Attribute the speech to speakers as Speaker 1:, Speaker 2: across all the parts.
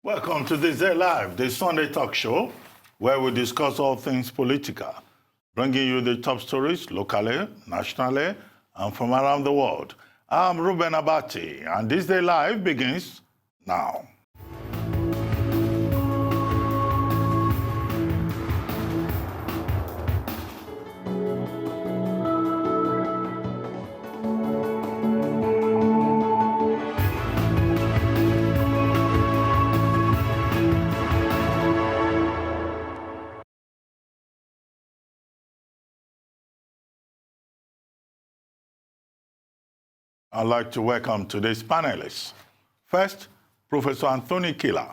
Speaker 1: Welcome to Thisdaylive, the Sunday talk show where we discuss all things political, bringing you the top stories locally, nationally, and from around the world. I'm Ruben Abati, and Thisdaylive begins now. I'd like to welcome today's panelists. First, Professor Anthony Killer,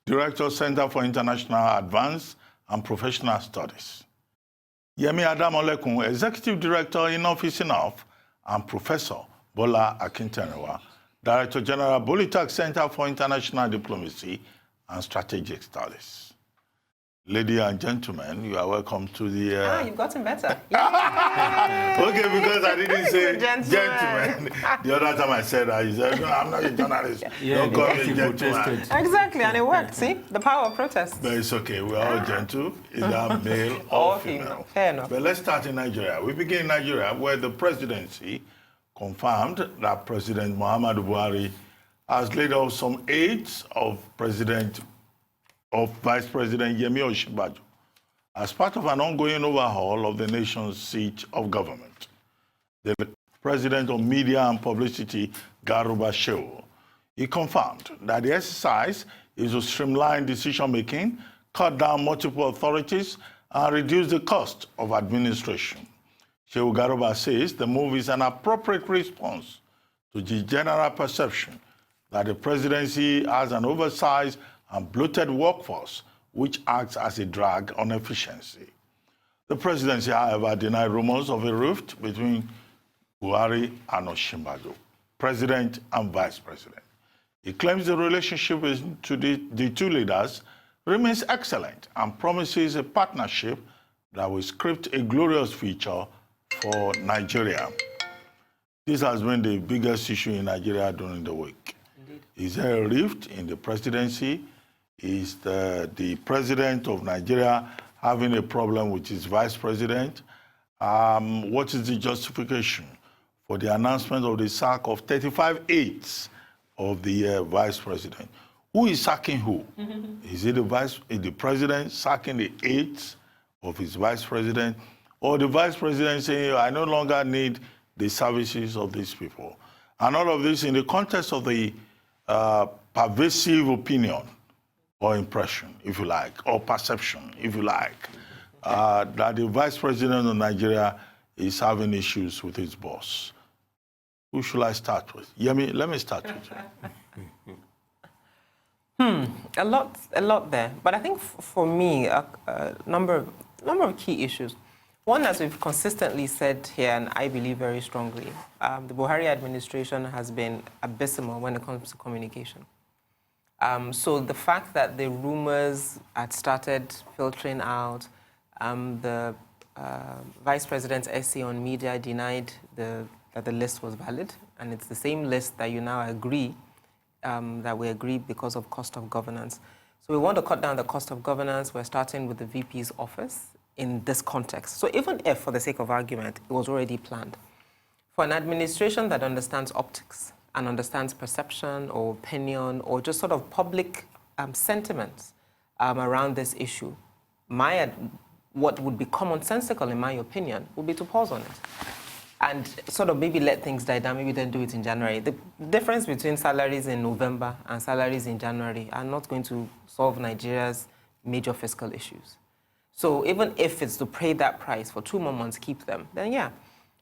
Speaker 1: Director, Center for International Advanced and Professional Studies. Yemi Adamolekun, Executive Director in Office Enough, and Professor Bola Akintenewa, Director General, Bolitech Center for International Diplomacy and Strategic Studies. Ladies and gentlemen, you are welcome to the...
Speaker 2: You've gotten better.
Speaker 1: Okay, because I didn't say gentlemen. The other time I said that, you said, no, I'm not a journalist. Don't call me gentleman.
Speaker 2: Exactly, and it worked, see? The power of protest.
Speaker 1: But it's okay, we're all gentle, either male or female.
Speaker 2: Fair enough.
Speaker 1: But let's start in Nigeria. We begin in Nigeria, where the presidency confirmed that President Muhammadu Buhari has laid off some aides of Vice President Yemi Osinbajo as part of an ongoing overhaul of the nation's seat of government. The President of Media and Publicity, Garuba Shehu, he confirmed that the exercise is to streamline decision-making, cut down multiple authorities, and reduce the cost of administration. Shehu Garuba says the move is an appropriate response to the general perception that the presidency has an oversized and bloated workforce, which acts as a drag on efficiency. The presidency, however, denied rumors of a rift between Buhari and Osinbajo, president and vice president. He claims the relationship between the two leaders remains excellent and promises a partnership that will script a glorious future for Nigeria. This has been the biggest issue in Nigeria during the week. Indeed. Is there a rift in the presidency? Is the president of Nigeria having a problem with his vice president? What is the justification for the announcement of the sack of 35 aides of the vice president? Who is sacking who? Is it the president sacking the aides of his vice president, or the vice president saying, I no longer need the services of these people? And all of this in the context of the pervasive opinion or impression, if you like, or perception, if you like, that the vice president of Nigeria is having issues with his boss. Who should I start with? Yemi, let me start with you.
Speaker 2: A lot there. But I think for me, a number of key issues. One, as we've consistently said here, and I believe very strongly, the Buhari administration has been abysmal when it comes to communication. So the fact that the rumors had started filtering out, the Vice President's essay on media denied that the list was valid, and it's the same list that you now agree, that we agreed because of cost of governance. So we want to cut down the cost of governance. We're starting with the VP's office in this context. So even if, for the sake of argument, it was already planned, for an administration that understands optics, and understands perception or opinion or just sort of public sentiments around this issue, what would be commonsensical, in my opinion, would be to pause on it and sort of maybe let things die down, maybe then do it in January. The difference between salaries in November and salaries in January are not going to solve Nigeria's major fiscal issues. So even if it's to pay that price for 2 more months, keep them, then yeah.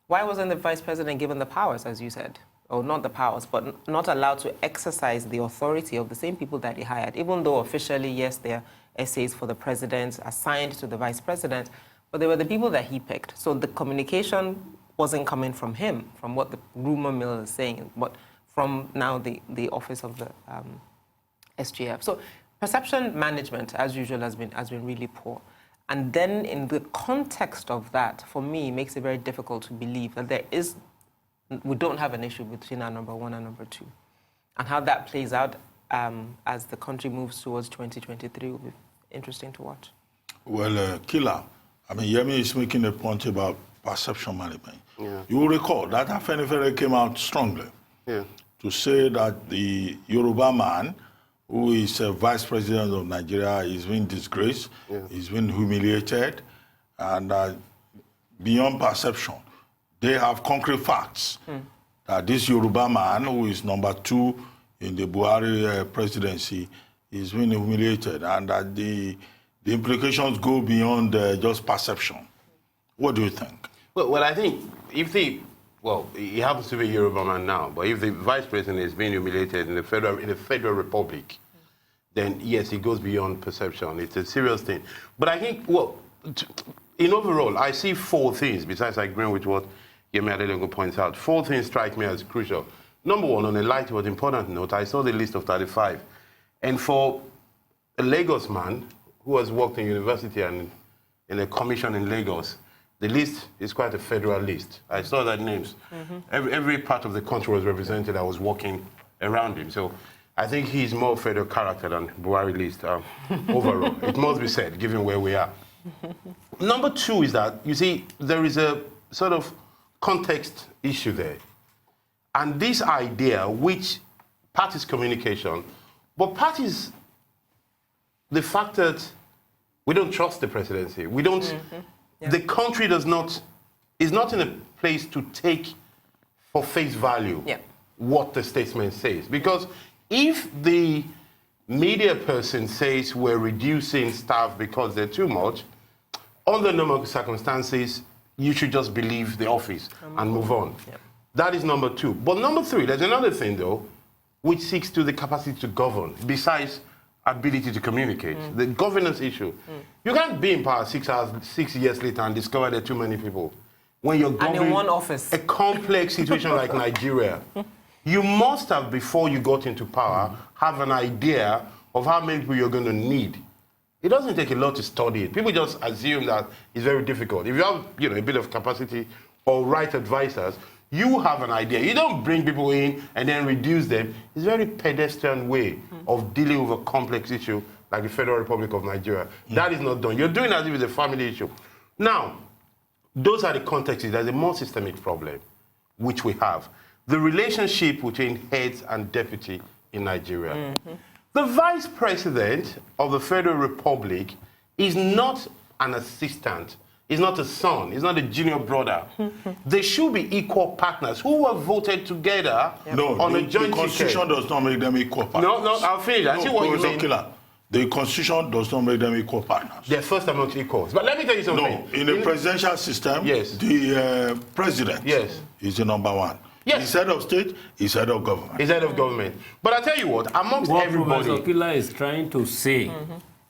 Speaker 2: Why wasn't the vice president given the powers, as you said? Or not the powers, but not allowed to exercise the authority of the same people that he hired, even though officially, yes, they're essays for the president assigned to the vice president, but they were the people that he picked. So the communication wasn't coming from him, from what the rumor mill is saying, but from now the office of the SGF. So perception management, as usual, has been really poor. And then in the context of that, for me, it makes it very difficult to believe that we don't have an issue between our number one and number two. And how that plays out, as the country moves towards 2023 will be interesting to watch.
Speaker 1: Well, Killer, I mean, Yemi is making a point about perception management.
Speaker 3: Yeah.
Speaker 1: You will recall that Afenifere came out strongly to say that the Yoruba man, who is a vice president of Nigeria, is being disgraced, is being humiliated, and beyond perception, they have concrete facts that this Yoruba man, who is number 2 in the Buhari presidency, is being humiliated, and that the implications go beyond just perception. What do you think?
Speaker 3: Well, I think if he happens to be a Yoruba man now, but if the vice president is being humiliated in the Federal Republic, then yes, it goes beyond perception. It's a serious thing. But I think, in overall, I see 4 things, besides agreeing with what Yemi Osinbajo points out. 4 things strike me as crucial. Number 1, on a light but important note, I saw the list of 35. And for a Lagos man who has worked in university and in a commission in Lagos, the list is quite a federal list. I saw that names. Every part of the country was represented. I was walking around him. So I think he's more federal character than Buhari list overall. It must be said, given where we are. Number 2 is that, you see, there is a sort of context issue there. And this idea, which parties communication, but parties, the fact that we don't trust the presidency, we don't, the country is not in a place to take for face value what the statement says. Because if the media person says we're reducing staff because they're too much, under normal circumstances, you should just believe the office and move on. That is number 2. But number 3, there's another thing, though, which seeks to the capacity to govern, besides ability to communicate, the governance issue. You can't be in power 6 years later and discover there are too many people. When you're governing
Speaker 2: in one office,
Speaker 3: a complex situation like Nigeria, you must have, before you got into power, have an idea of how many people you're going to need. It doesn't take a lot to study it. People just assume that it's very difficult. If you have, a bit of capacity or right advisors, you have an idea. You don't bring people in and then reduce them. It's a very pedestrian way of dealing with a complex issue like the Federal Republic of Nigeria. That is not done. You're doing as if it's a family issue. Now, those are the contexts. There's a more systemic problem, which we have. The relationship between heads and deputy in Nigeria. The vice president of the Federal Republic is not an assistant. He's not a son. He's not a junior brother. They should be equal partners who were voted together on a joint ticket.
Speaker 1: The Constitution does not make them equal partners.
Speaker 3: No, I'll finish. I see what you mean.
Speaker 1: The Constitution does not make them equal partners.
Speaker 3: They're first amongst equals. But let me tell you something.
Speaker 1: No, in the presidential system, the president is the number 1.
Speaker 3: Yes.
Speaker 1: He's head of state, he's head of government.
Speaker 3: He's head of government. But I tell you what, amongst everybody...
Speaker 4: What Professor Killer is trying to say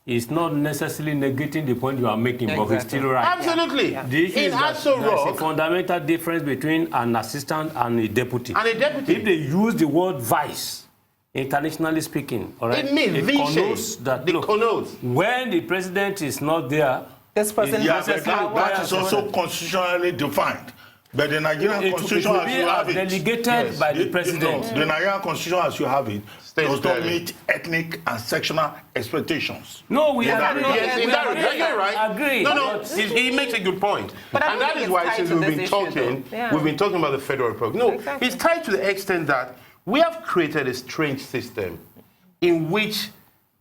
Speaker 4: is not necessarily negating the point you are making, but he's still right.
Speaker 3: Absolutely.
Speaker 4: The issue is that there's a fundamental difference between an assistant and a deputy.
Speaker 3: And a deputy.
Speaker 4: If they use the word vice, internationally speaking, all right,
Speaker 3: it means
Speaker 4: connotes that, when the president is not there,
Speaker 2: this person has
Speaker 1: that is also constitutionally defined. But the Nigerian Constitution, as you have it,
Speaker 4: delegated by the president.
Speaker 1: The Nigerian Constitution, as you have it, does not meet ethnic and sectional expectations.
Speaker 4: No, we are
Speaker 3: right.
Speaker 4: Agree.
Speaker 3: No, he makes a good point. And that is why since we've been talking about the Federal Republic. No, it's tied to the extent that we have created a strange system in which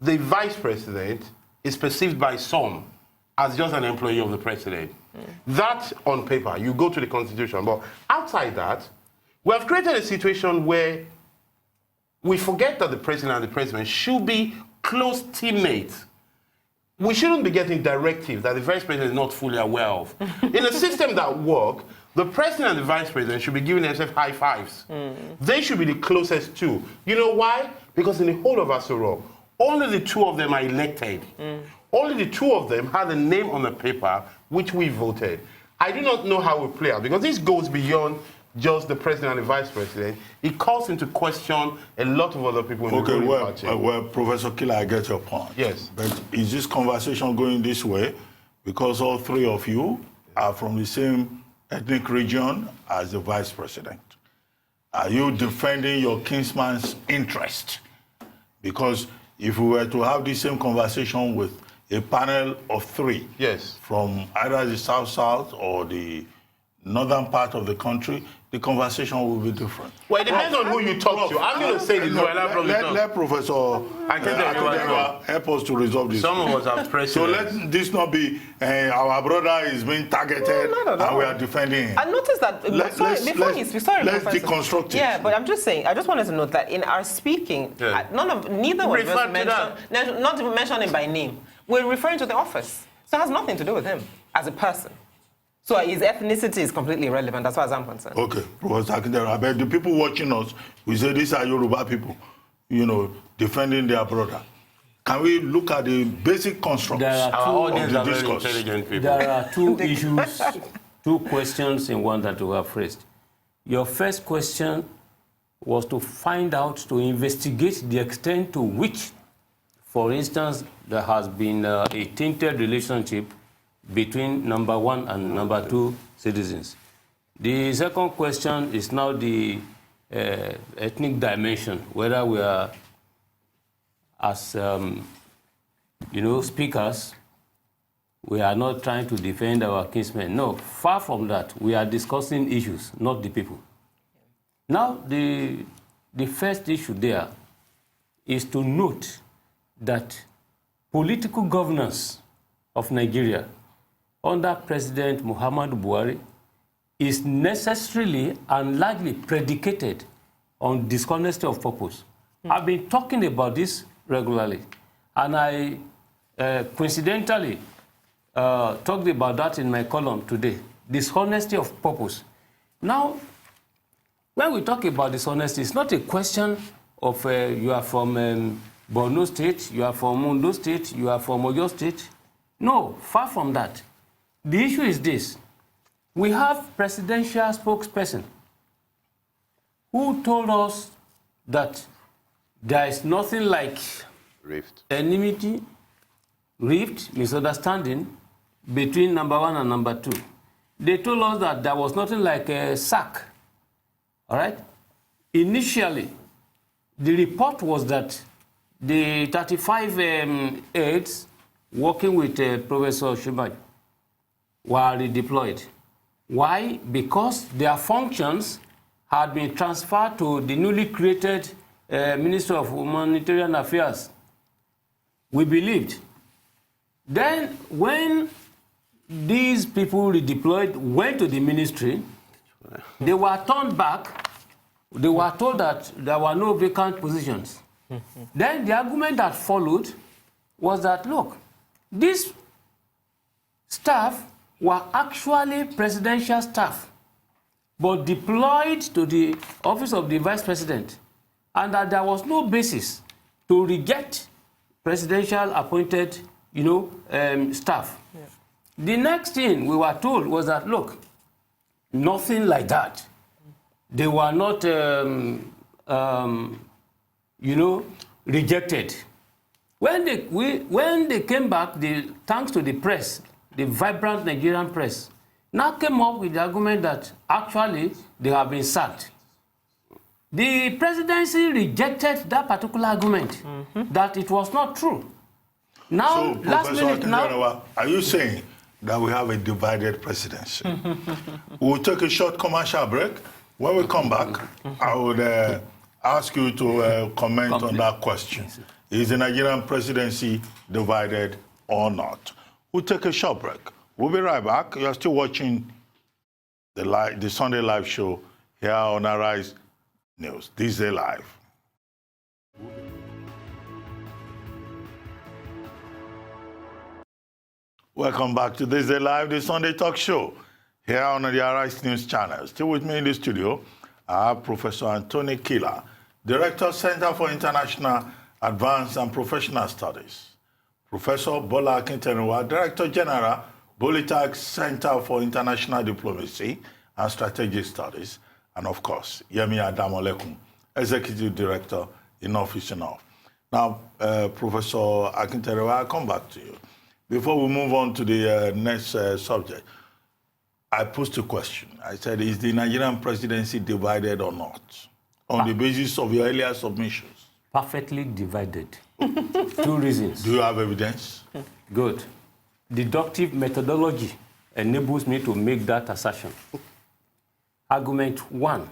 Speaker 3: the vice president is perceived by some as just an employee of the president. That, on paper, you go to the Constitution. But outside that, we have created a situation where we forget that the president and the president should be close teammates. We shouldn't be getting directives that the vice president is not fully aware of. In a system that works, the president and the vice president should be giving themselves high fives. They should be the closest two. You know why? Because in the whole of Asoro, only the 2 of them are elected. Only the 2 of them have a name on the paper which we voted. I do not know how it will play out because this goes beyond just the president and the vice president. It calls into question a lot of other people in the ruling party.
Speaker 1: Well, Professor Killer, I get your point.
Speaker 3: Yes.
Speaker 1: But is this conversation going this way because all 3 of you are from the same ethnic region as the vice president? Are you defending your kinsman's interest Because if we were to have the same conversation with a panel of 3
Speaker 3: Yes.
Speaker 1: from either the South or the northern part of the country, the conversation will be different.
Speaker 3: Well, it depends on who you talk to. I'm going to say this.
Speaker 1: Let Professor Akinterewa help us to resolve this.
Speaker 3: Some of us are presidents.
Speaker 1: So let this not be our brother is being targeted and we are defending him.
Speaker 2: I noticed that
Speaker 1: let's deconstruct it.
Speaker 2: Yeah, but I'm just saying. I just wanted to note that in our speaking, neither one of us mentioned, not even mentioning by name. We're referring to the office, so it has nothing to do with him as a person. So his ethnicity is completely irrelevant as far as I'm concerned.
Speaker 1: Okay, Professor Akinterewa, but the people watching us, we say these are Yoruba people, defending their brother. Can we look at the basic constructs of the discourse?
Speaker 4: There are 2 issues, 2 questions in one that you have raised. Your first question was to find out, to investigate the extent to which, for instance, there has been a tainted relationship between number 1 and number 2 citizens. The second question is now the ethnic dimension, whether we are, as speakers, we are not trying to defend our kinsmen. No, far from that. We are discussing issues, not the people. Now, the first issue there is to note that political governance of Nigeria under President Muhammadu Buhari is necessarily and largely predicated on dishonesty of purpose. I've been talking about this regularly, and I coincidentally talked about that in my column today, dishonesty of purpose. Now, when we talk about dishonesty, it's not a question of you are from Borno State, you are from Ondo State, you are from Oyo State. No, far from that. The issue is this. We have presidential spokesperson who told us that there is nothing like enmity, rift, misunderstanding between number 1 and number 2. They told us that there was nothing like a sack. All right? Initially, the report was that the 35 aides working with Professor Osinbajo were redeployed. Why? Because their functions had been transferred to the newly created Ministry of Humanitarian Affairs. We believed. Then when these people redeployed, went to the ministry, they were turned back. They were told that there were no vacant positions. Then the argument that followed was that, look, these staff were actually presidential staff, but deployed to the office of the Vice President, and that there was no basis to reject presidential appointed, staff. Yeah. The next thing we were told was that, look, nothing like that. They were not, rejected. When they came back, thanks to the press, the vibrant Nigerian press, now came up with the argument that actually they have been sacked. The presidency rejected that particular argument, that it was not true. Now,
Speaker 1: so, last minute, are you saying that we have a divided presidency? We'll take a short commercial break. When we come back, I would ask you to comment on that question. Is the Nigerian presidency divided or not? We'll take a short break. We'll be right back. You're still watching the Sunday Live show here on Arise News, Thisdaylive. Welcome back to Thisdaylive, the Sunday talk show here on the Arise News channel. Still with me in the studio, I have Professor Anthony Kila, Director, Center for International Advanced and Professional Studies. Professor Bola Akinterewa, Director General, Bolitag Center for International Diplomacy and Strategic Studies. And of course, Yemi Adamolekun, Executive Director in Office Enough. Now, Professor Akinterewa, I'll come back to you. Before we move on to the next subject, I posed a question. I said, is the Nigerian presidency divided or not? On the basis of your earlier submissions.
Speaker 4: perfectly divided. Two reasons.
Speaker 1: Do you have evidence?
Speaker 4: Good. Deductive methodology enables me to make that assertion. Argument one,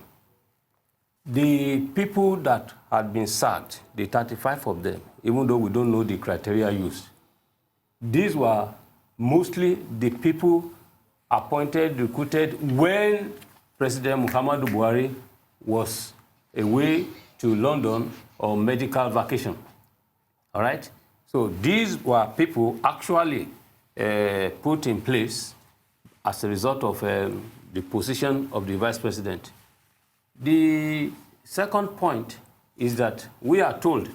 Speaker 4: the people that had been sacked, the 35 of them, even though we don't know the criteria used, these were mostly the people appointed, recruited when President Muhammadu Buhari was away to London on medical vacation. All right? So these were people actually put in place as a result of the position of the Vice President. The second point is that we are told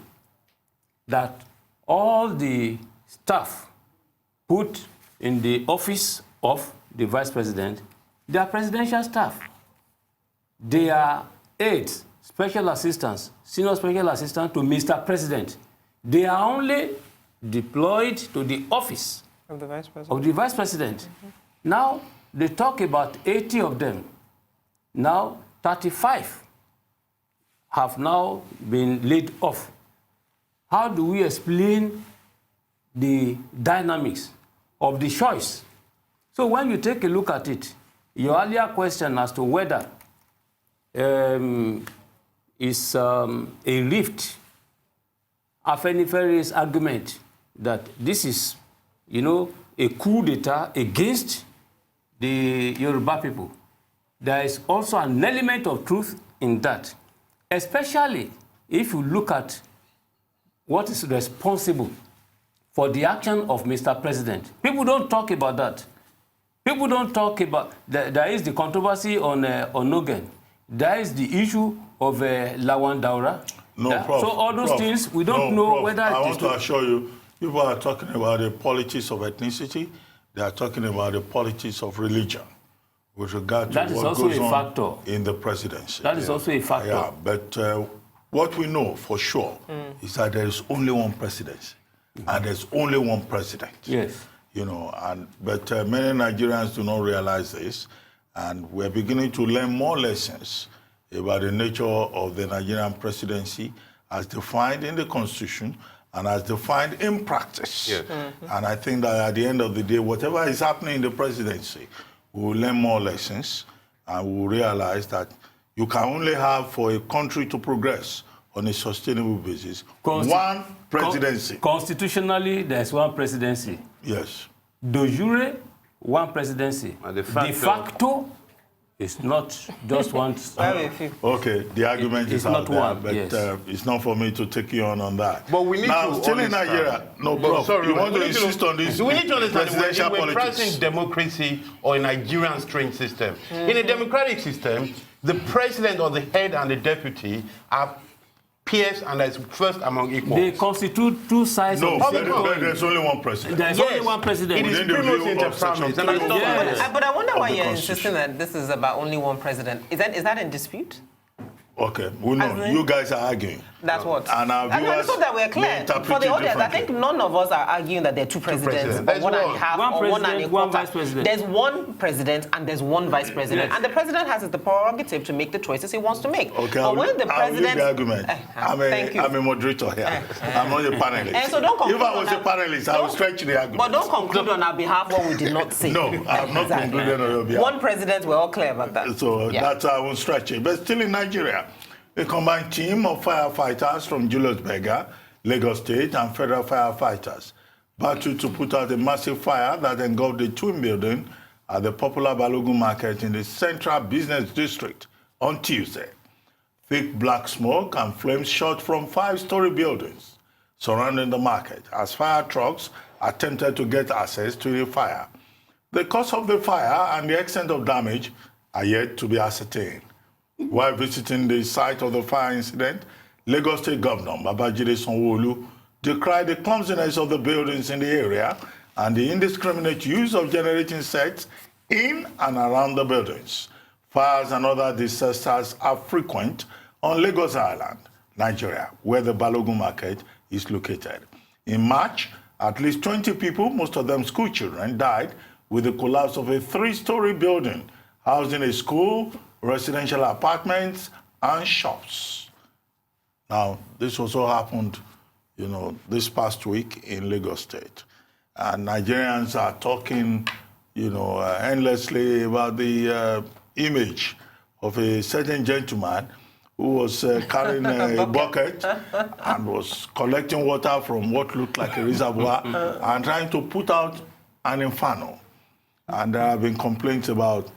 Speaker 4: that all the staff put in the office of the Vice President, they are presidential staff. They are aides, special assistants, senior special assistants to Mr. President. They are only deployed to the office
Speaker 2: Of the Vice President.
Speaker 4: of the Vice President. Now, they talk about 80 of them. Now, 35 have now been laid off. How do we explain the dynamics of the choice? So when you take a look at it, your earlier question as to whether is a rift, Afenifere's argument that this is, a coup d'etat against the Yoruba people. There is also an element of truth in that, especially if you look at what is responsible for the action of Mr. President. People don't talk about that. People don't talk about, there is the controversy on Nogen. There is the issue of Lawan Daura.
Speaker 1: No,
Speaker 4: Yeah.
Speaker 1: Prof.
Speaker 4: So all those
Speaker 1: Prof,
Speaker 4: things, we don't know
Speaker 1: Prof,
Speaker 4: whether
Speaker 1: I
Speaker 4: it
Speaker 1: want
Speaker 4: is
Speaker 1: to assure you, people are talking about the politics of ethnicity. They are talking about the politics of religion with regard to
Speaker 4: That is
Speaker 1: what
Speaker 4: also
Speaker 1: goes
Speaker 4: a
Speaker 1: on
Speaker 4: factor.
Speaker 1: in the presidency.
Speaker 4: That is also a factor.
Speaker 1: Yeah, but what we know for sure is that there is only one presidency, and there's only one president.
Speaker 4: Yes.
Speaker 1: But many Nigerians do not realize this, and we're beginning to learn more lessons about the nature of the Nigerian presidency as defined in the Constitution and as defined in practice.
Speaker 3: Yes.
Speaker 1: And I think that at the end of the day, whatever is happening in the presidency, we will learn more lessons, and we will realize that you can only have, for a country to progress on a sustainable basis, one presidency.
Speaker 4: Constitutionally, there's one presidency.
Speaker 1: Yes.
Speaker 4: De jure, one presidency.
Speaker 3: And de facto-
Speaker 4: De facto, it's not just one.
Speaker 1: Okay, the argument
Speaker 4: It's
Speaker 1: is
Speaker 4: not
Speaker 1: out there,
Speaker 4: one,
Speaker 1: but
Speaker 4: yes.
Speaker 1: It's not for me to take you on that.
Speaker 3: But we need
Speaker 1: now,
Speaker 3: to
Speaker 1: still in
Speaker 3: understand-
Speaker 1: Nigeria, no,
Speaker 3: But
Speaker 1: Prof,
Speaker 3: sorry,
Speaker 1: you want
Speaker 3: we
Speaker 1: to
Speaker 3: need
Speaker 1: insist on this
Speaker 3: we need to understand
Speaker 1: presidential
Speaker 3: we're
Speaker 1: politics.
Speaker 3: pressing democracy or a Nigerian strange system. In a democratic system, the president or the head and the deputy are peers and as first among equals.
Speaker 4: They constitute two sides
Speaker 1: No,
Speaker 4: of the same coin.
Speaker 1: there's only one president.
Speaker 4: There's only one president.
Speaker 3: It is
Speaker 1: Within the
Speaker 3: primus
Speaker 1: view
Speaker 3: inter
Speaker 1: of Section
Speaker 3: pares, and I
Speaker 1: 3
Speaker 3: don't
Speaker 4: Yes.
Speaker 3: know.
Speaker 2: But I wonder
Speaker 1: Of
Speaker 2: why
Speaker 1: the
Speaker 2: you're
Speaker 1: Constitution.
Speaker 2: insisting that this is about only one president. Is that in dispute?
Speaker 1: Okay, we know.
Speaker 2: As in-
Speaker 1: You guys are arguing.
Speaker 2: That's what.
Speaker 1: And our viewers
Speaker 2: so that we're
Speaker 1: may
Speaker 2: clear.
Speaker 1: interpret
Speaker 2: For the
Speaker 1: it
Speaker 2: audience, I
Speaker 1: differently.
Speaker 2: think none of us are arguing that there are two presidents,
Speaker 3: presidents.
Speaker 2: or
Speaker 3: There's
Speaker 2: one and a
Speaker 3: one.
Speaker 2: half,
Speaker 4: One
Speaker 2: or one and a
Speaker 4: president, one
Speaker 2: quarter.
Speaker 4: vice president.
Speaker 2: There's one president and there's one vice president.
Speaker 4: Yes.
Speaker 2: And the president has the prerogative to make the choices he wants to make.
Speaker 1: Okay,
Speaker 2: but when the
Speaker 1: I'll give
Speaker 2: president...
Speaker 1: the argument.
Speaker 2: Thank you.
Speaker 1: I'm a moderator here. I'm not a panelist.
Speaker 2: And so don't conclude
Speaker 1: if I was
Speaker 2: on
Speaker 1: a
Speaker 2: that.
Speaker 1: panelist, I would stretch the argument.
Speaker 2: But don't conclude on our behalf what we did not say.
Speaker 1: No, I'm not concluding on your behalf.
Speaker 2: One president, we're all clear about that.
Speaker 1: So that's how I won't stretch it. But still in Nigeria, a combined team of firefighters from Julius Berger, Lagos State, and federal firefighters battled to put out a massive fire that engulfed the twin building at the popular Balogun market in the central business district on Tuesday. Thick black smoke and flames shot from 5-story buildings surrounding the market as fire trucks attempted to get access to the fire. The cause of the fire and the extent of damage are yet to be ascertained. While visiting the site of the fire incident, Lagos State Governor Babajide Sanwo-Olu decried the clumsiness of the buildings in the area and the indiscriminate use of generating sets in and around the buildings. Fires and other disasters are frequent on Lagos Island, Nigeria, where the Balogun market is located. In March, at least 20 people, most of them school children, died with the collapse of a 3-story building housing a school, residential apartments, and shops. Now, this also happened, you know, this past week in Lagos State. And Nigerians are talking, you know, endlessly about the image of a certain gentleman who was carrying a bucket and was collecting water from what looked like a reservoir and trying to put out an inferno. And there have been complaints about,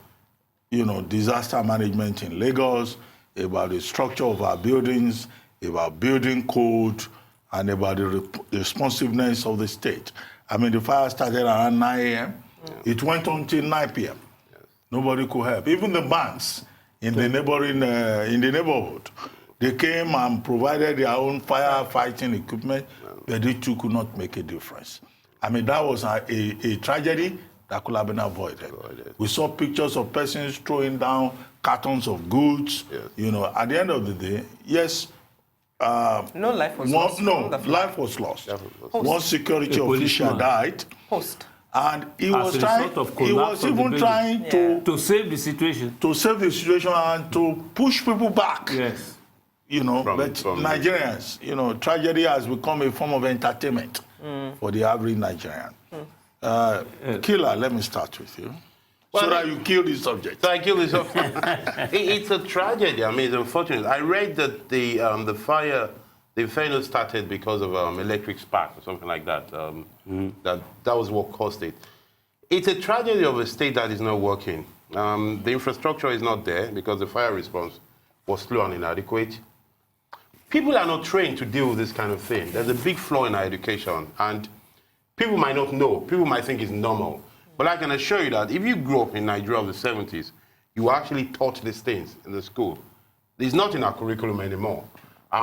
Speaker 1: you know, disaster management in Lagos, about the structure of our buildings, about building code, and about the responsiveness of the state. I mean, the fire started around 9 a.m. It went on till 9 p.m. Nobody could help. Even the banks in the neighborhood, they came and provided their own firefighting equipment, but they too could not make a difference. I mean, that was a tragedy that could have been avoided. We saw pictures of persons throwing down cartons of goods. You know, at the end of the day, yes.
Speaker 2: No life was lost.
Speaker 1: No, life was lost. One security official died. And he was trying. He was even trying
Speaker 4: to save the situation.
Speaker 1: To save the situation and to push people back.
Speaker 4: Yes.
Speaker 1: You know, but Nigerians, you know, tragedy has become a form of entertainment for the average Nigerian. Killer, let me start with you. Well, so that you kill this subject.
Speaker 3: So I kill this subject. It's a tragedy. I mean, it's unfortunate. I read that the inferno started because of electric spark or something like that. That was what caused it. It's a tragedy of a state that is not working. The infrastructure is not there because the fire response was slow and inadequate. People are not trained to deal with this kind of thing. There's a big flaw in our education, and people might not know. People might think it's normal. But I can assure you that if you grew up in Nigeria of the 70s, you actually taught these things in the school. It's not in our curriculum anymore.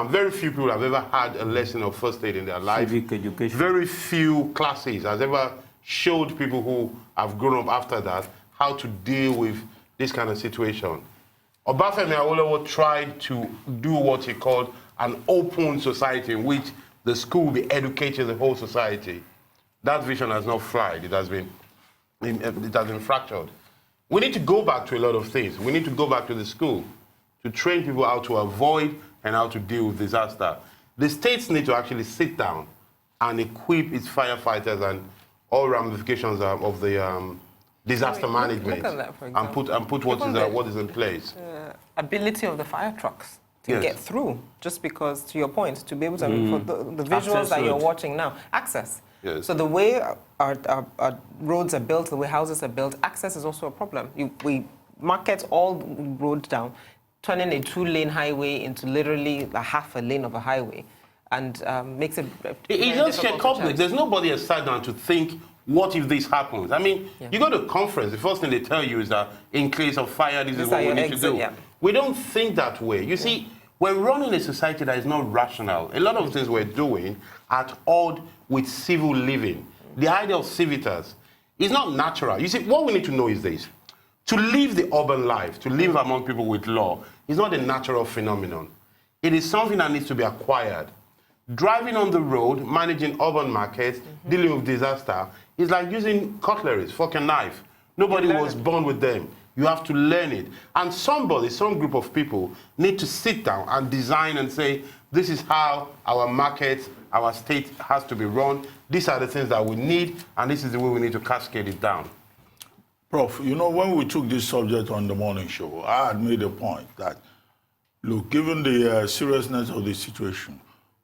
Speaker 3: Very few people have ever had a lesson of first aid in their life.
Speaker 4: Civic education.
Speaker 3: Very few classes has ever showed people who have grown up after that how to deal with this kind of situation. Obafemi Awolowo tried to do what he called an open society in which the school will be educating the whole society. That vision has not flied. It has been fractured. We need to go back to a lot of things. We need to go back to the school to train people how to avoid and how to deal with disaster. The states need to actually sit down and equip its firefighters and all ramifications of the disaster management
Speaker 2: look at that, for
Speaker 3: and put what is in place.
Speaker 2: Ability of the fire trucks to get through, just because, to your point, to be able to, for the visuals that you're watching now, access.
Speaker 3: Yes.
Speaker 2: So the way our roads are built, the way houses are built, access is also a problem. We market all roads down, turning a 2-lane highway into literally a half a lane of a highway, and makes it
Speaker 3: It's just get complex. There's nobody has sat down to think, what if this happens? I mean, you go to a conference, the first thing they tell you is that in case of fire, this is what we need to do. We don't think that way. You see, we're running a society that is not rational. A lot of things we're doing are at odds with civil living. The idea of civitas is not natural. You see, what we need to know is this. To live the urban life, to live among people with law, is not a natural phenomenon. It is something that needs to be acquired. Driving on the road, managing urban markets, dealing with disaster, is like using cutlery, fork and knife. Nobody was born with them. You have to learn it. And some group of people need to sit down and design and say, this is how our market, our state has to be run. These are the things that we need, and this is the way we need to cascade it down.
Speaker 1: Prof, you know, when we took this subject on the morning show, I had made a point that, look, given the seriousness of the situation,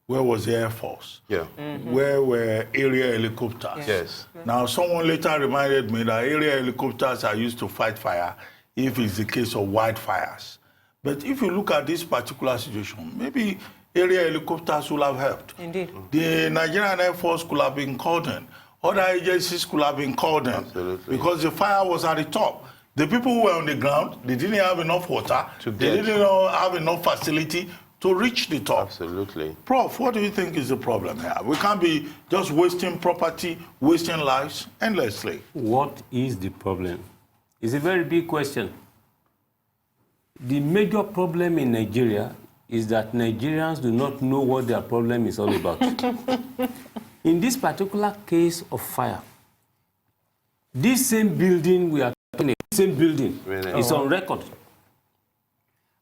Speaker 1: where was the Air Force?
Speaker 3: Yeah.
Speaker 1: Where were area helicopters?
Speaker 3: Yes.
Speaker 1: Now, someone later reminded me that area helicopters are used to fight fire if it's the case of wildfires. But if you look at this particular situation, maybe area helicopters will have helped.
Speaker 2: Indeed.
Speaker 1: The Nigerian Air Force could have been called in. Other agencies could have been called in.
Speaker 3: Absolutely.
Speaker 1: Because the fire was at the top. The people who were on the ground, they didn't have enough water. They didn't have enough facility to reach the top.
Speaker 3: Absolutely.
Speaker 1: Prof, what do you think is the problem here? We can't be just wasting property, wasting lives endlessly.
Speaker 4: What is the problem? It's a very big question. The major problem in Nigeria is that Nigerians do not know what their problem is all about. In this particular case of fire, this same building we are talking about, same building is on record.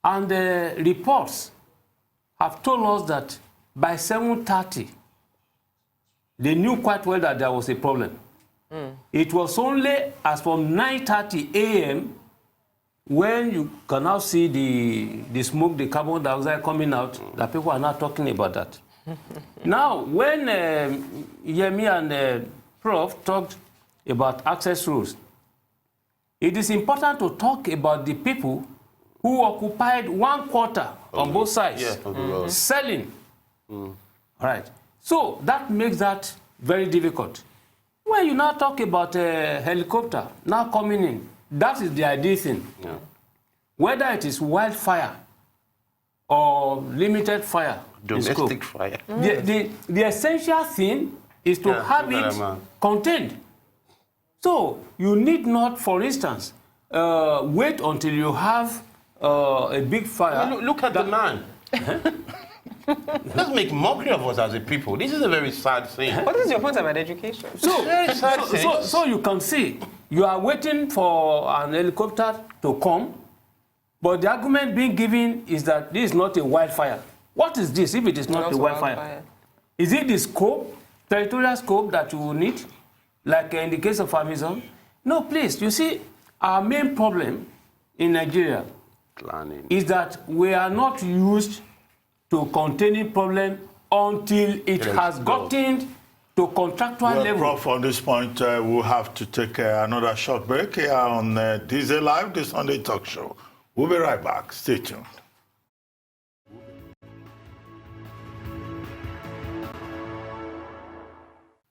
Speaker 4: And the reports have told us that by 7:30, they knew quite well that there was a problem. It was only as from 9:30 a.m. when you can now see the smoke, the carbon dioxide coming out, that people are not talking about that. Now, when Yemi and Prof talked about access rules, it is important to talk about the people who occupied 1/4 on both sides, selling. All right. So that makes that very difficult. When you now talk about a helicopter now coming in, that is the ideal thing. Yeah. Whether it is wildfire or limited fire,
Speaker 3: domestic fire.
Speaker 4: The essential thing is to have it contained. So you need not, for instance, wait until you have a big fire.
Speaker 3: Well, look at the man. Let's make mockery of us as a people. This is a very sad thing.
Speaker 2: What is your point about education?
Speaker 4: So you can see, you are waiting for an helicopter to come, but the argument being given is that this is not a wildfire. What is this if it is not a wildfire? Is it the scope, territorial scope that you will need, like in the case of Amazon? No, please. You see, our main problem in Nigeria is that we are not used to containing problem until it has gotten to contractual level.
Speaker 1: Prof, on this point, we'll have to take another short break here on Thisdaylive, the Sunday talk show. We'll be right back. Stay tuned.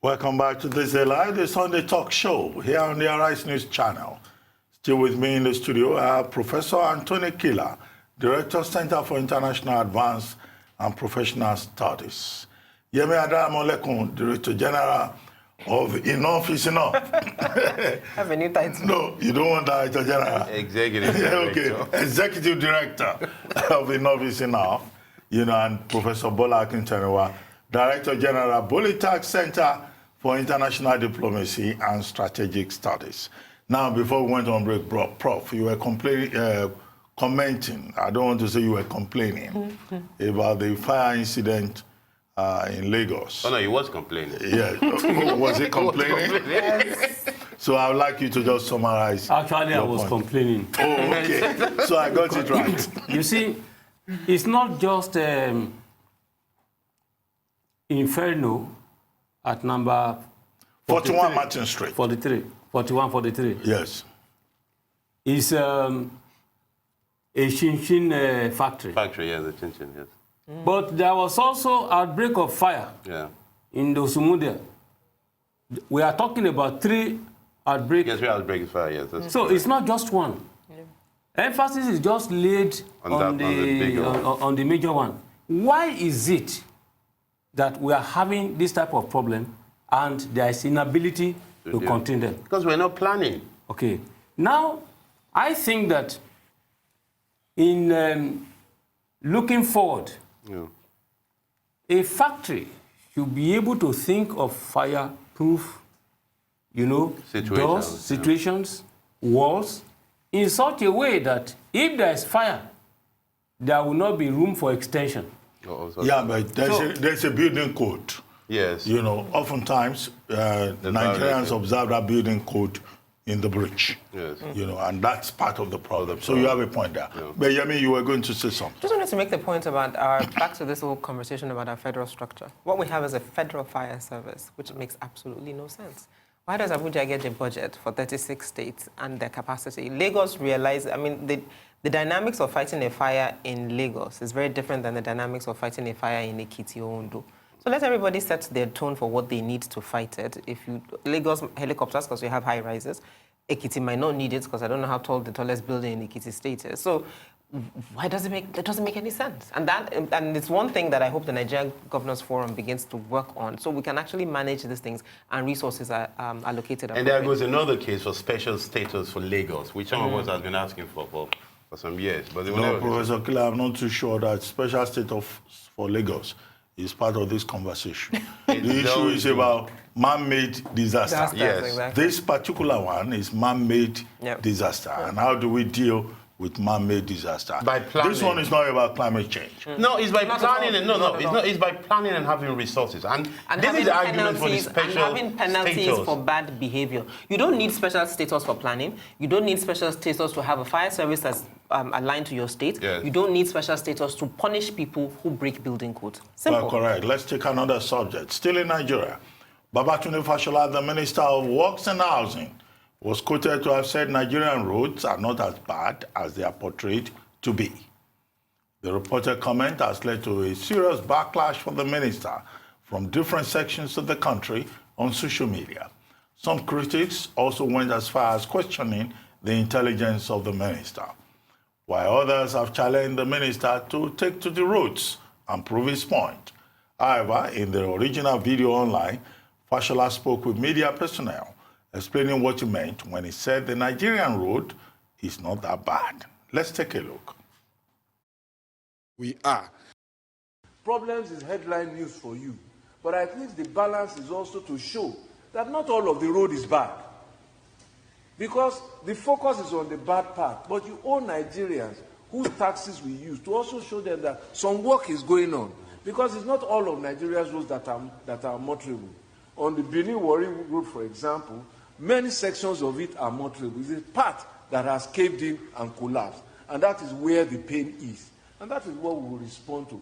Speaker 1: Welcome back to Thisdaylive, the Sunday talk show here on the Arise News channel. Still with me in the studio are Professor Anthony Killer, Director, Center for International Advanced and Professional Studies. Yemi Adamolekun, Director General of Enough is Enough.
Speaker 2: Have a new title.
Speaker 1: No, you don't want Director General.
Speaker 3: Executive Director.
Speaker 1: Okay, Executive Director of Enough is Enough. And Professor Bola Akintanewa, Director General, Bolitac Center for International Diplomacy and Strategic Studies. Now, before we went on break, Prof, you were commenting, I don't want to say you were complaining, about the fire incident in Lagos.
Speaker 3: Oh, no, he was complaining.
Speaker 1: Yeah. Was he complaining?
Speaker 2: Yes.
Speaker 1: So I would like you to just summarize.
Speaker 4: Actually, I was complaining.
Speaker 1: Oh, okay. So I got it right.
Speaker 4: You see, it's not just Inferno at number
Speaker 1: 41 Martin Street.
Speaker 4: 41-43.
Speaker 1: Yes.
Speaker 4: It's a Shinshin factory.
Speaker 3: Factory, yeah, the Chinchin, yes.
Speaker 4: But there was also outbreak of fire in Dosumudia. We are talking about 3 outbreaks.
Speaker 3: Yes, 3 outbreaks of fire, yes.
Speaker 4: So it's not just one. Emphasis is just laid on the major one. Why is it that we are having this type of problem and there is inability to contain them?
Speaker 3: Because we're not planning.
Speaker 4: Okay. Now, I think that in looking forward, a factory should be able to think of fireproof, doors, situations, walls, in such a way that if there is fire, there will not be room for extension.
Speaker 1: Yeah, but there's a building code.
Speaker 3: Yes.
Speaker 1: Oftentimes, Nigerians observe that building code in the breach. Yes. And that's part of the problem. So you have a point there. Yeah. But Yemi, you were going to say something.
Speaker 2: Just wanted to make the point about back to this whole conversation about our federal structure. What we have is a federal fire service, which makes absolutely no sense. Why does Abuja get a budget for 36 states and their capacity? Lagos realized, the dynamics of fighting a fire in Lagos is very different than the dynamics of fighting a fire in Ekiti or Ondo. So let everybody set their tone for what they need to fight it. Lagos helicopters, because we have high rises. Ekiti might not need it because I don't know how tall the tallest building in Ekiti State is. So why does that doesn't make any sense? And it's one thing that I hope the Nigerian Governors Forum begins to work on, so we can actually manage these things and resources are allocated.
Speaker 3: And there goes another case for special status for Lagos, which some of us have been asking for some years. But
Speaker 1: no, Professor Killer, I'm not too sure that special status for Lagos is part of this conversation. The issue is about man-made disaster.
Speaker 2: Yes. Exactly.
Speaker 1: This particular one is man-made disaster. Yeah. And how do we deal with man-made disaster.
Speaker 3: By planning.
Speaker 1: This one is not about climate change.
Speaker 3: No, it's by
Speaker 2: Not at all.
Speaker 3: planning.
Speaker 2: Not at all.
Speaker 3: It's by planning and having resources. And this
Speaker 2: having
Speaker 3: is the argument for the
Speaker 2: penalties,
Speaker 3: special
Speaker 2: and having penalties
Speaker 3: status.
Speaker 2: for bad behavior. You don't need special status for planning. You don't need special status to have a fire service that's aligned to your state.
Speaker 3: Yes.
Speaker 2: You don't need special status to punish people who break building codes. Simple.
Speaker 1: Well, correct. Let's take another subject. Still in Nigeria, Babatunde Fashola, the Minister of Works and Housing, was quoted to have said Nigerian roads are not as bad as they are portrayed to be. The reported comment has led to a serious backlash from the minister from different sections of the country on social media. Some critics also went as far as questioning the intelligence of the minister, while others have challenged the minister to take to the roads and prove his point. However, in the original video online, Fashola spoke with media personnel, explaining what he meant when he said the Nigerian road is not that bad. Let's take a look.
Speaker 5: We are. Problems is headline news for you, but I think the balance is also to show that not all of the road is bad. Because the focus is on the bad part, but you owe Nigerians whose taxes we use to also show them that some work is going on. Because it's not all of Nigeria's roads that are motorable. On the Benin-Warri road, for example, many sections of it are motorable. It's a part that has caved in and collapsed, and that is where the pain is. And that is what we will respond to.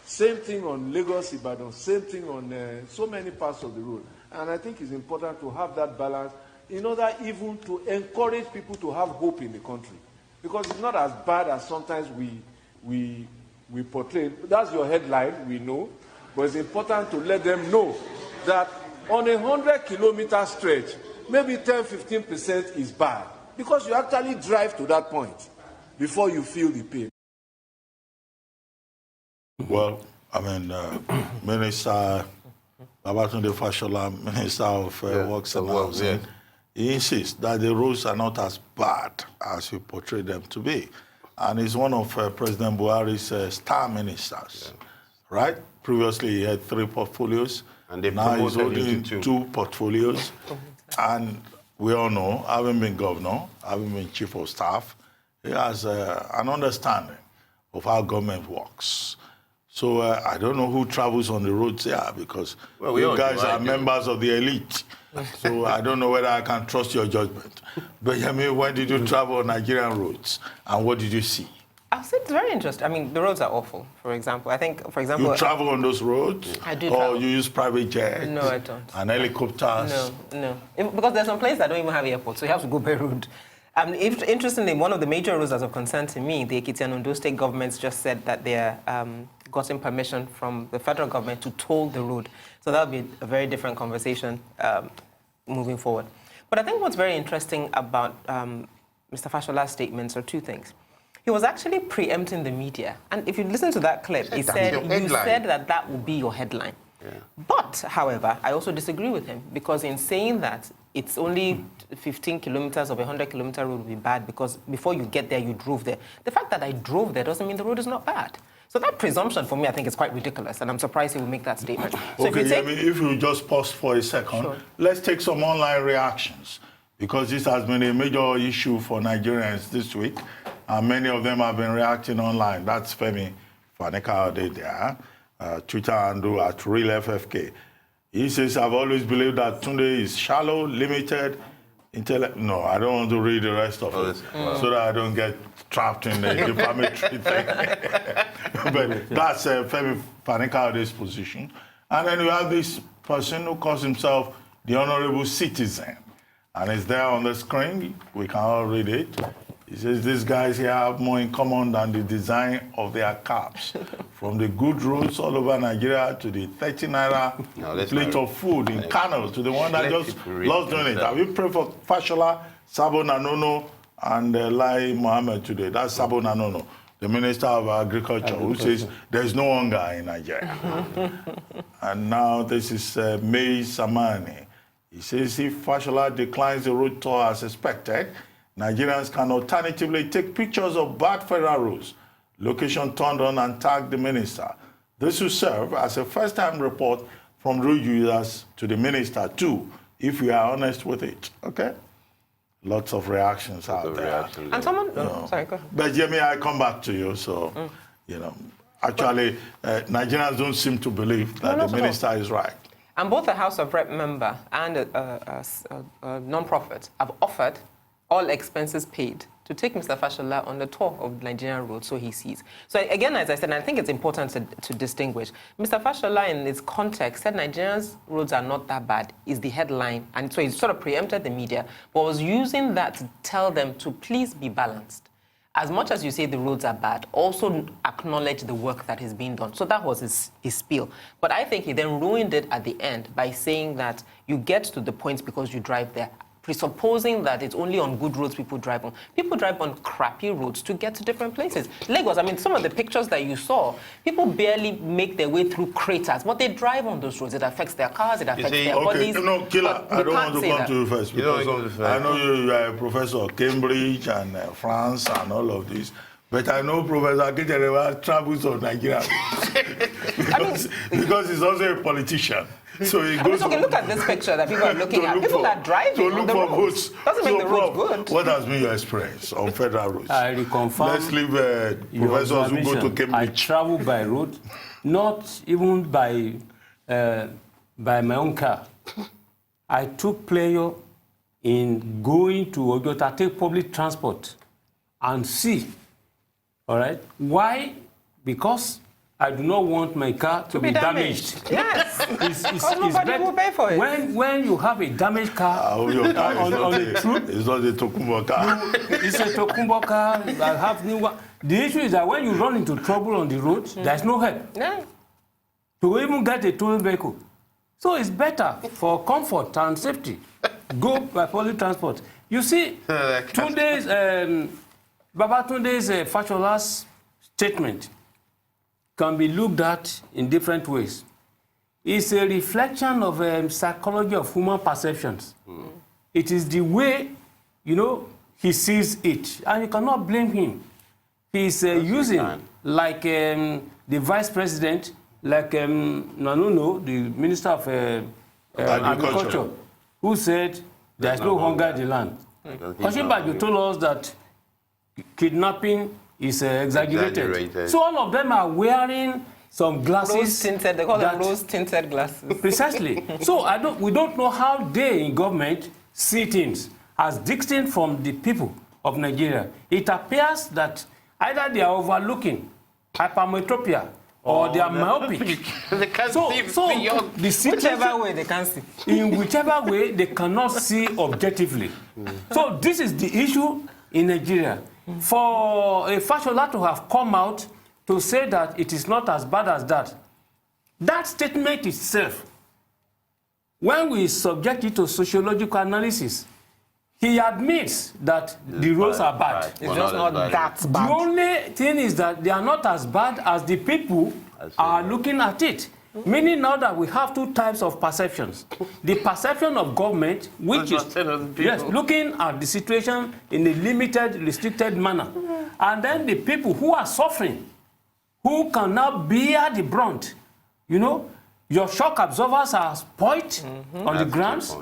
Speaker 5: Same thing on Lagos-Ibadan, same thing on so many parts of the road. And I think it's important to have that balance in order even to encourage people to have hope in the country. Because it's not as bad as sometimes we portray. That's your headline, we know. But it's important to let them know that on a 100-kilometer stretch, maybe 10-15% is bad. Because you actually drive to that point before you feel the pain.
Speaker 1: Well, I mean, Minister Babatunde Fashola, Minister of Works and Housing, he insists that the roads are not as bad as you portray them to be. And he's one of President Buhari's star ministers, right? Previously, he had 3 portfolios.
Speaker 3: And they
Speaker 1: now he's
Speaker 3: promoted
Speaker 1: holding
Speaker 3: him to
Speaker 1: 2 portfolios. And we all know, having been governor, having been chief of staff, he has an understanding of how government works. So I don't know who travels on the roads here because you guys are members of the elite. So I don't know whether I can trust your judgment. But Yemi, when did you travel on Nigerian roads and what did you see?
Speaker 2: I'll say it's very interesting. I mean, the roads are awful, for example. I think, for example...
Speaker 1: You travel on those roads?
Speaker 2: I do
Speaker 1: Or
Speaker 2: travel.
Speaker 1: you use private jets?
Speaker 2: No, I don't.
Speaker 1: And helicopters?
Speaker 2: No. Because there's some places that don't even have airports, so you have to go by road. Interestingly, one of the major roads that's of concern to me, the Ekiti and Ondo state governments just said that they're gotten permission from the federal government to toll the road. So that'll be a very different conversation moving forward. But I think what's very interesting about Mr. Fashola's statements are 2 things. He was actually preempting the media. And if you listen to that clip, he said, you said that would be your headline. Yeah. But, however, I also disagree with him because in saying that it's only 15 kilometers of a 100-kilometer road would be bad because before you get there, you drove there. The fact that I drove there doesn't mean the road is not bad. So that presumption, for me, I think is quite ridiculous, and I'm surprised he would make that statement. So
Speaker 1: okay, if you just pause for a second, sure. Let's take some online reactions because this has been a major issue for Nigerians this week, and many of them have been reacting online. That's Femi Fanikaude there, Twitter handle at RealFFK. He says, I've always believed that Tunde is shallow, limited, No, I don't want to read the rest of it so that I don't get trapped in the defamatory thing. But that's Femi Fanikaude's position. And then you have this person who calls himself the Honorable Citizen. And it's there on the screen. We can all read it. He says, these guys here have more in common than the design of their caps. From the good roads all over Nigeria to the 30 naira plate of food in Kano to the one that just lost doing it. Have you prayed for Fashola, Sabo Nanono, and Lai Mohammed today? That's Sabo Nanono, the Minister of Agriculture, who says there's no hunger in Nigeria. And now this is May Samani. He says if Fashola declines the road tour as expected, Nigerians can alternatively take pictures of bad federal roads, location turned on and tag the minister. This will serve as a first-time report from road users to the minister too, if we are honest with it, okay? lots of reactions out there.
Speaker 2: And someone, sorry, go ahead.
Speaker 1: But Yemi, I come back to you. So, you know, actually, Nigerians don't seem to believe that the minister is right.
Speaker 2: And both the House of Rep member and a non-profit have offered all expenses paid to take Mr. Fashola on the tour of Nigerian roads so he sees. So again, as I said, I think it's important to distinguish. Mr. Fashola, in its context, said Nigerians' roads are not that bad, is the headline. And so he sort of preempted the media, but was using that to tell them to please be balanced. As much as you say the roads are bad, also acknowledge the work that is being done. So that was his spiel. But I think he then ruined it at the end by saying that you get to the points because you drive there, presupposing that it's only on good roads people drive on. People drive on crappy roads to get to different places. Lagos, I mean, some of the pictures that you saw, people barely make their way through craters, but they drive on those roads. It affects their cars, it affects their bodies.
Speaker 1: No, Killer, I don't want to come to you first. Because I know you are a professor of Cambridge and France and all of this. But I know Professor Akinjere travels to Nigeria because he's also a politician. So he goes.
Speaker 2: Okay, look at this picture that people are looking at. People are driving on the roads. Doesn't make the roads good.
Speaker 1: What has been your experience on federal roads?
Speaker 4: I reconfirm.
Speaker 1: Let's leave professors who go to Cambridge.
Speaker 4: I travel by road, not even by my own car. I took pleasure in going to Ogota, take public transport, and see. All right. Why? Because I do not want my car to be damaged.
Speaker 2: Yes.
Speaker 4: Nobody
Speaker 2: will pay for it.
Speaker 4: When you have a damaged car on the troop,
Speaker 1: it's not a Tokumbo car.
Speaker 4: It's a Tokumbo car. I have new one. The issue is that when you run into trouble on the road, there's no help to even get a towing vehicle. So it's better for comfort and safety. Go by public transport. You see, today's Babatunde Fashola's statement can be looked at in different ways. It's a reflection of psychology of human perceptions. It is the way, he sees it. And you cannot blame him. He's using, like the Vice President, like Nanuno, the Minister of Agriculture, who said there's no hunger in the land. OSIBANJO told us that kidnapping is exaggerated. So all of them are wearing some glasses.
Speaker 2: Rose-tinted, they call them rose-tinted glasses.
Speaker 4: Precisely. So we don't know how they in government see things as distinct from the people of Nigeria. It appears that either they are overlooking hypermetropia or they are myopic.
Speaker 3: They can't see beyond.
Speaker 4: The situation,
Speaker 2: whichever way they can see.
Speaker 4: In whichever way they cannot see objectively. So this is the issue in Nigeria. For a Fashola to have come out to say that it is not as bad as that, that statement itself, when we subject it to sociological analysis, he admits that the roads are bad.
Speaker 2: It's just not that bad.
Speaker 4: The only thing is that they are not as bad as the people are looking at it. Meaning now that we have two types of perceptions. The perception of government, which is looking at the situation in a limited, restricted manner. And then the people who are suffering, who cannot bear the brunt. Your shock absorbers are spoiled on the grounds.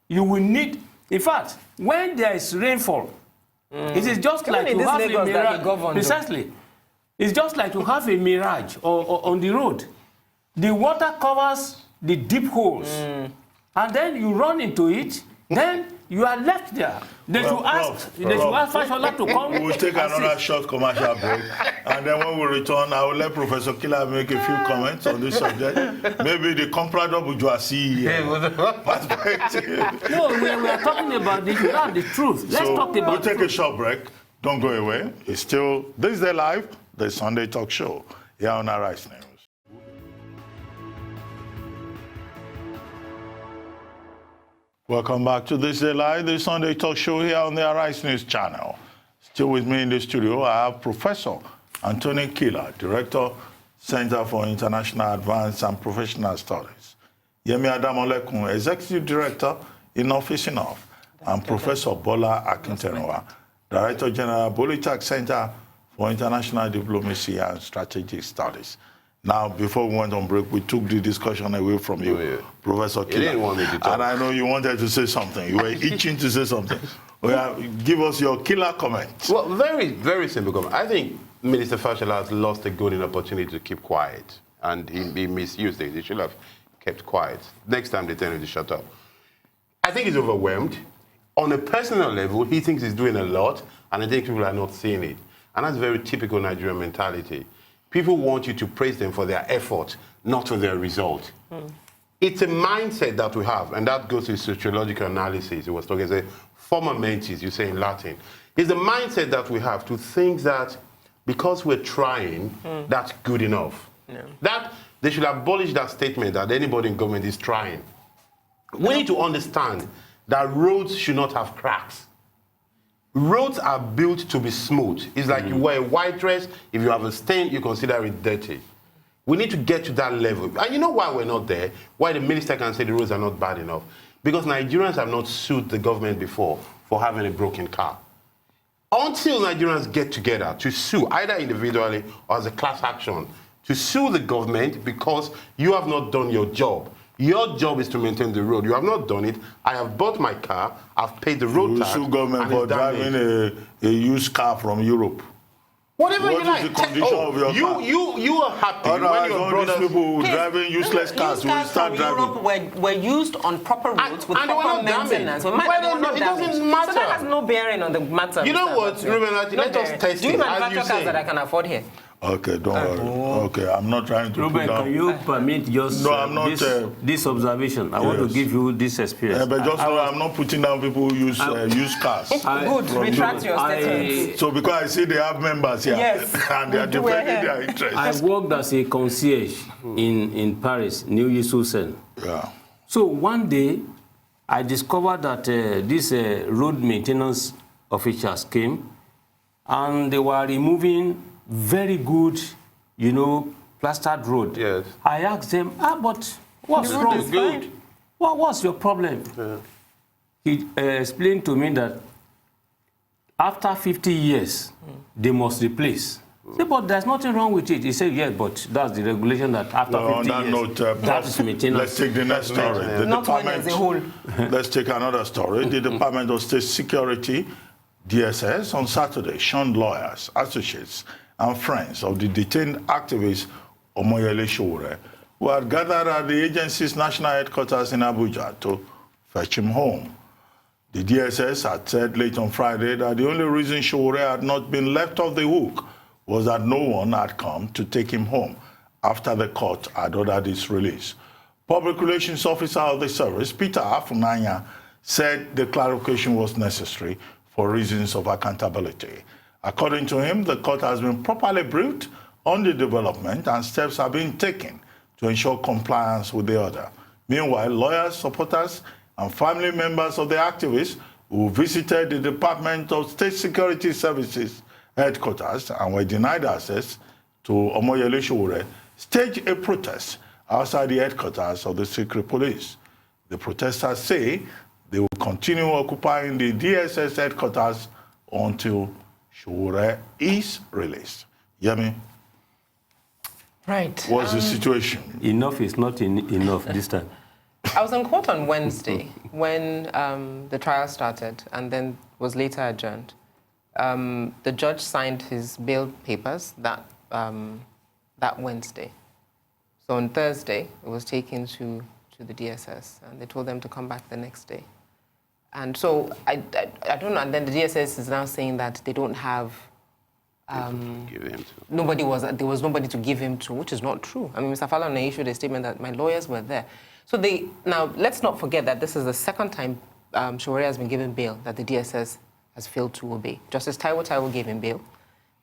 Speaker 4: You will need, in fact, when there is rainfall, it is just like you have a mirage. Precisely. It's just like you have a mirage on the road. The water covers the deep holes, and then you run into it, then you are left there. They should ask Fashola to come.
Speaker 1: We'll take another short commercial break, and then when we return, I will let Professor Killer make a few comments on this subject. Maybe the comprador bourgeoisie perspective.
Speaker 4: No, we are talking about the truth. Let's talk about
Speaker 1: we'll take a short break. Don't go away. It's still Thisdaylive, the Sunday talk show here on Arise News. Welcome back to Thisdaylive, the Sunday talk show here on the Arise News channel. Still with me in the studio, I have Professor Anthony Killer, Director, Center for International Advanced and Professional Studies, Yemi Adamolekun, Executive Director in Office Enough, and Professor Bola Akinterenwa, Director General, Bolitak Center for International Diplomacy and Strategic Studies. Now, before we went on break, we took the discussion away from you, Professor Kila.
Speaker 3: You didn't want me to talk.
Speaker 1: And I know you wanted to say something. You were itching to say something. Well, give us your killer comment.
Speaker 3: Well, very, very simple comment. I think Minister Fashola has lost a golden opportunity to keep quiet, and he misused it. He should have kept quiet. Next time they tell him to shut up. I think he's overwhelmed. On a personal level, he thinks he's doing a lot, and I think people are not seeing it. And that's very typical Nigerian mentality. People want you to praise them for their effort, not for their result. It's a mindset that we have, and that goes to sociological analysis. It was talking as former mentis, you say in Latin. It's the mindset that we have to think that because we're trying, that's good enough.
Speaker 2: Yeah.
Speaker 3: That they should abolish that statement that anybody in government is trying. We need to understand that roads should not have cracks. Roads are built to be smooth. It's like you wear a white dress, if you have a stain, you consider it dirty. We need to get to that level. And you know why we're not there? Why the minister can say the roads are not bad enough? Because Nigerians have not sued the government before for having a broken car. Until Nigerians get together to sue, either individually or as a class action, to sue the government because you have not done your job. Your job is to maintain the road. You have not done it. I have bought my car. I've paid the road tax.
Speaker 1: You sue government for driving a used car from Europe.
Speaker 3: Whatever you like.
Speaker 1: What is the condition of your car?
Speaker 3: You are happy when your
Speaker 1: all
Speaker 3: brothers...
Speaker 1: these people driving useless cars will start driving.
Speaker 2: Europe were used on proper roads with
Speaker 3: and they were
Speaker 2: proper
Speaker 3: not
Speaker 2: maintenance.
Speaker 3: damaged. It doesn't matter.
Speaker 2: So that has no bearing on the matter.
Speaker 3: You know what, Ruben, let us test
Speaker 2: Do you
Speaker 3: it,
Speaker 2: manufacture
Speaker 3: as you
Speaker 2: cars
Speaker 3: say.
Speaker 2: that I can afford here?
Speaker 1: Okay, don't worry. Okay, I'm not trying to
Speaker 4: Ruben,
Speaker 1: put down.
Speaker 4: can you permit just
Speaker 1: No, I'm not,
Speaker 4: this observation? I want to
Speaker 1: yes.
Speaker 4: give you this experience.
Speaker 1: But just know I'm not putting down people who use used cars.
Speaker 2: Good, retract your statement.
Speaker 1: So because I see they have members here,
Speaker 2: Yes,
Speaker 1: and they are
Speaker 2: we do
Speaker 1: defending
Speaker 2: here.
Speaker 1: their interests.
Speaker 4: I worked as a concierge in Paris, New Sen.
Speaker 1: Yeah.
Speaker 4: So one day, I discovered that these road maintenance officials came, and they were removing very good, plastered road.
Speaker 3: Yes.
Speaker 4: I asked them, but what's
Speaker 3: The road
Speaker 4: wrong?
Speaker 3: is good.
Speaker 4: What's your problem?
Speaker 3: Yeah.
Speaker 4: He explained to me that after 50 years, they must replace. I said, but there's nothing wrong with it. He said, yes, but that's the regulation that after 50
Speaker 1: On that
Speaker 4: years,
Speaker 1: note,
Speaker 4: that is maintenance.
Speaker 1: let's take the next story. The
Speaker 2: Not one as a whole.
Speaker 1: Let's take another story. The Department of State Security, DSS, on Saturday shunned lawyers, associates, and friends of the detained activist Omoyele Sowore, who had gathered at the agency's national headquarters in Abuja to fetch him home. The DSS had said late on Friday that the only reason Sowore had not been left off the hook was that no one had come to take him home after the court had ordered his release. Public Relations Officer of the service, Peter Afunanya, said the clarification was necessary for reasons of accountability. According to him, the court has been properly briefed on the development and steps are being taken to ensure compliance with the order. Meanwhile, lawyers, supporters, and family members of the activists who visited the Department of State Security Services headquarters and were denied access to Omoyele Sowore staged a protest outside the headquarters of the secret police. The protesters say they will continue occupying the DSS headquarters until Sowore is released. Yemi,
Speaker 2: Right.
Speaker 1: what's the situation?
Speaker 4: Enough is not enough this time.
Speaker 2: I was in court on Wednesday when the trial started and then was later adjourned. The judge signed his bail papers that Wednesday. So on Thursday, it was taken to the DSS, and they told them to come back the next day. And so I don't know. And then the DSS is now saying that they don't have.
Speaker 3: Give him to.
Speaker 2: There was nobody to give him to, which is not true. I mean, Mr. Falana issued a statement that my lawyers were there. So now let's not forget that this is the second time Sowore has been given bail that the DSS has failed to obey. Justice Taiwo gave him bail.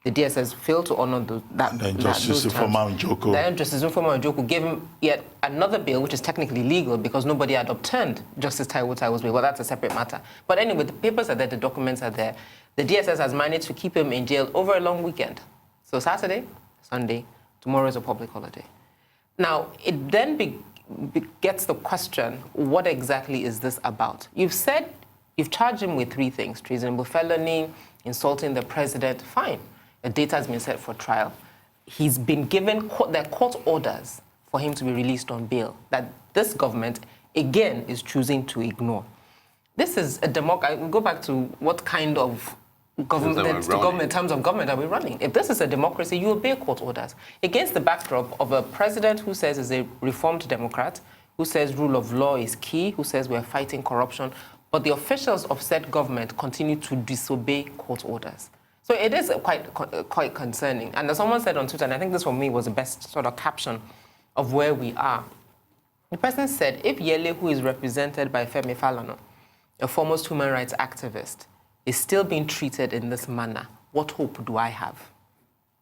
Speaker 2: The DSS failed to honor that.
Speaker 1: And then Justice Ifeoma Njoko.
Speaker 2: Then Justice Ifeoma Njoko gave him yet another bail, which is technically legal because nobody had obtained Justice Taiwo's bail. Well, that's a separate matter. But anyway, the papers are there, the documents are there. The DSS has managed to keep him in jail over a long weekend. So Saturday, Sunday, tomorrow is a public holiday. Now, it then gets the question, what exactly is this about? You've charged him with 3 things: treasonable felony, insulting the president, fine. The date has been set for trial. he's been given their court orders for him to be released on bail that this government, again, is choosing to ignore. This is a democracy. We go back to what kind of government, in terms of government, are we running? If this is a democracy, you obey court orders. Against the backdrop of a president who says is a reformed Democrat, who says rule of law is key, who says we're fighting corruption, but the officials of said government continue to disobey court orders. So it is quite concerning. And as someone said on Twitter, and I think this for me was the best sort of caption of where we are. The person said, if Yele, who is represented by Femi Falana, a foremost human rights activist, is still being treated in this manner, what hope do I have?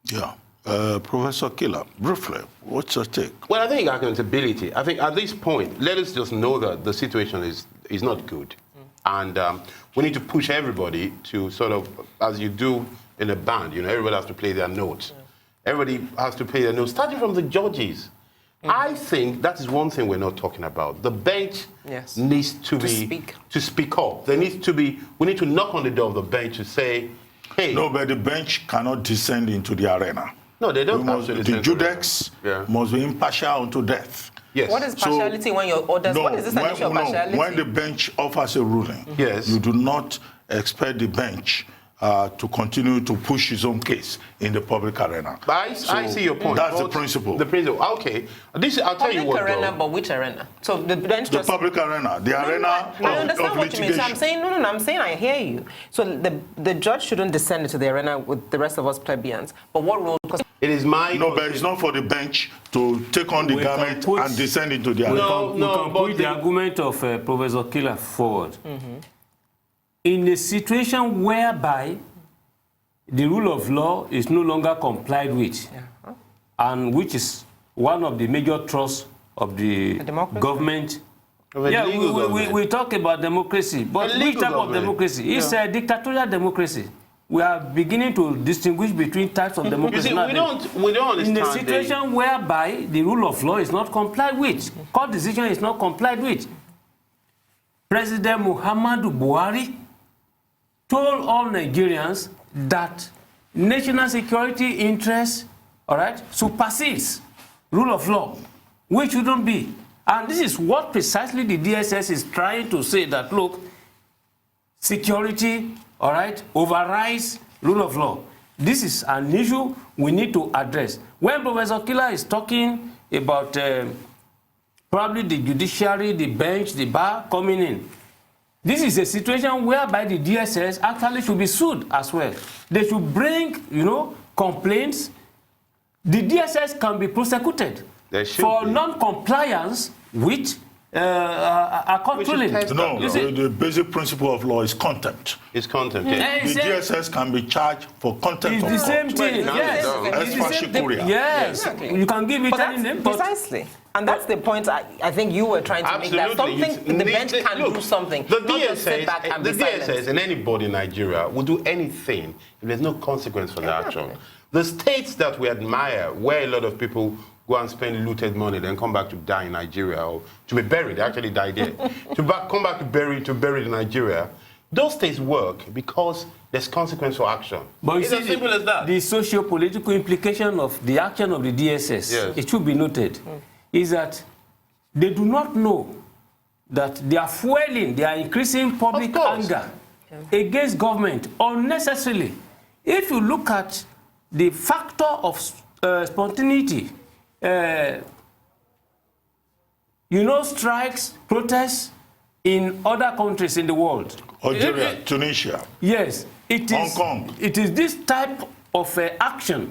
Speaker 1: Yeah. Professor Killer, briefly, what's your take?
Speaker 3: Well, I think accountability. I think at this point, let us just know that the situation is not good. And we need to push everybody to sort of, as you do in a band, everybody has to play their notes. Everybody has to play their notes, starting from the judges. I think that is one thing we're not talking about. The bench needs to speak up. There needs to be, we need to knock on the door of the bench to say, hey.
Speaker 1: No, but the bench cannot descend into the arena.
Speaker 3: No, they don't.
Speaker 1: The judex must be impartial unto death.
Speaker 3: Yes.
Speaker 2: What is partiality when your orders, what is this an issue of partiality?
Speaker 1: When the bench offers a ruling, you do not expect the bench to continue to push his own case in the public arena.
Speaker 3: But I see your point.
Speaker 1: That's the principle.
Speaker 3: The principle. Okay. I'll tell you what.
Speaker 2: Public arena, but which arena? So the bench just...
Speaker 1: The public arena. The arena
Speaker 2: I understand what you mean. So I'm saying, I'm saying I hear you. So the judge shouldn't descend into the arena with the rest of us plebeians. But what role...
Speaker 3: It is my...
Speaker 1: No, but it's not for the bench to take on the garment and descend into the arena.
Speaker 4: We can put the argument of Professor Killer forward. In a situation whereby the rule of law is no longer complied with, and which is one of the major thrusts of the government. We talk about democracy, but which type of democracy? It's a dictatorial democracy. We are beginning to distinguish between types of democracy.
Speaker 3: You see, we don't understand.
Speaker 4: In a situation whereby the rule of law is not complied with, court decision is not complied with, President Muhammadu Buhari told all Nigerians that national security interests, supersedes rule of law, which shouldn't be. And this is what precisely the DSS is trying to say, that look, security, overrides rule of law. This is an issue we need to address. When Professor Killer is talking about probably the judiciary, the bench, the bar coming in, this is a situation whereby the DSS actually should be sued as well. They should bring, complaints. The DSS can be prosecuted for non-compliance with a court ruling.
Speaker 1: No, the basic principle of law is contempt.
Speaker 3: It's contempt.
Speaker 1: The DSS can be charged for contempt of court.
Speaker 2: It's the same thing.
Speaker 4: Yes. You can give it any name.
Speaker 2: Precisely. And that's the point I think you were trying to make, that the bench can do something.
Speaker 3: The DSS and anybody in Nigeria will do anything if there's no consequence for the action. The states that we admire, where a lot of people go and spend looted money, then come back to die in Nigeria, or to be buried, they actually died there, come back to bury in Nigeria, those states work because there's consequence for action.
Speaker 4: But
Speaker 3: it's as simple as that.
Speaker 4: The socio-political implication of the action of the DSS, it should be noted, is that they do not know that they are fueling, they are increasing public anger against government unnecessarily. If you look at the factor of spontaneity, strikes, protests in other countries in the world.
Speaker 1: Algeria, Tunisia.
Speaker 4: Yes, it is.
Speaker 1: Hong Kong.
Speaker 4: It is this type of action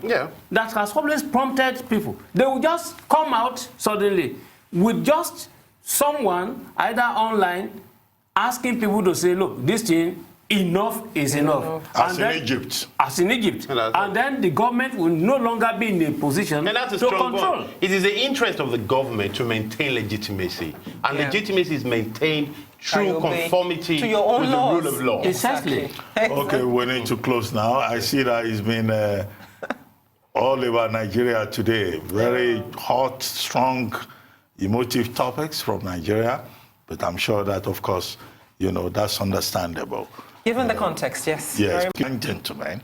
Speaker 4: that has always prompted people. They will just come out suddenly with just someone, either online, asking people to say, look, this thing, enough is enough.
Speaker 1: As in Egypt.
Speaker 4: As in Egypt. And then the government will no longer be in a position to control.
Speaker 3: It is the interest of the government to maintain legitimacy. And legitimacy is maintained through conformity to your own with the rule of law.
Speaker 4: Exactly.
Speaker 1: Okay, we need to close now. I see that it's been all about Nigeria today. Very hot, strong, emotive topics from Nigeria. But I'm sure that, of course, that's understandable.
Speaker 2: Given the context, yes.
Speaker 1: Yes,
Speaker 2: Very-
Speaker 1: and gentlemen,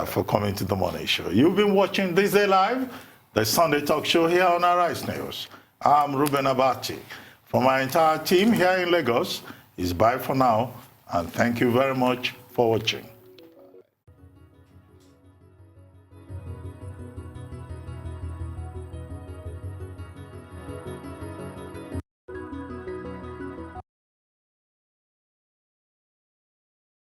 Speaker 1: for coming to the morning show. You've been watching This Day Live, the Sunday talk show here on Arise News. I'm Ruben Abati. From our entire team here in Lagos, it's bye for now, and thank you very much for watching.